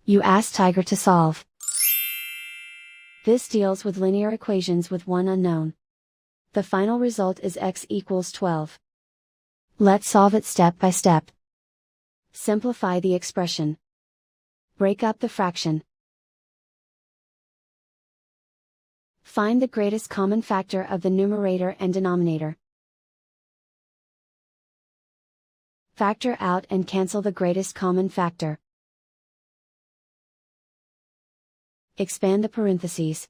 You ask Tiger to solve. This deals with linear equations with one unknown. The final result is x equals 12. Let's solve it step by step. Simplify the expression. Break up the fraction. Find the greatest common factor of the numerator and denominator. Factor out and cancel the greatest common factor. Expand the parentheses.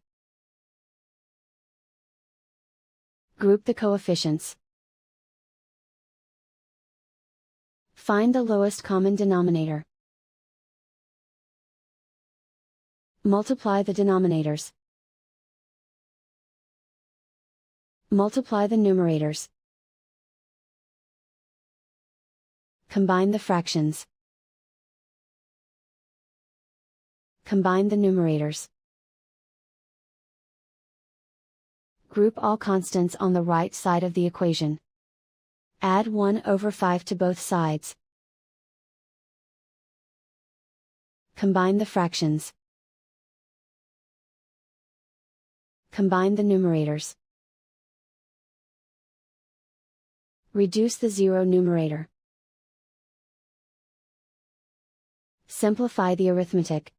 Group the coefficients. Find the lowest common denominator. Multiply the denominators. Multiply the numerators. Combine the fractions. Combine the numerators. Group all constants on the right side of the equation. Add 1/5 to both sides. Combine the fractions. Combine the numerators. Reduce the zero numerator. Simplify the arithmetic.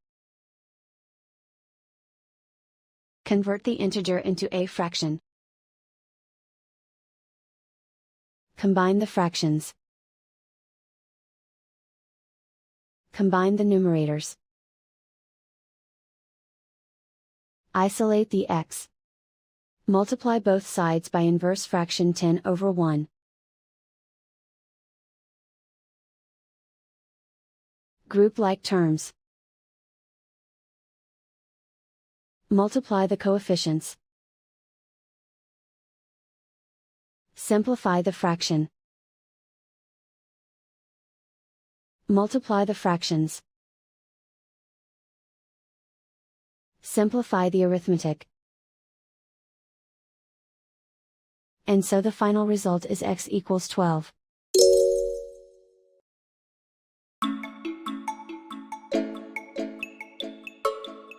Convert the integer into a fraction. Combine the fractions. Combine the numerators. Isolate the x. Multiply both sides by inverse fraction 10/1. Group like terms. Multiply the coefficients. Simplify the fraction. Multiply the fractions. Simplify the arithmetic. And so the final result is x equals 12.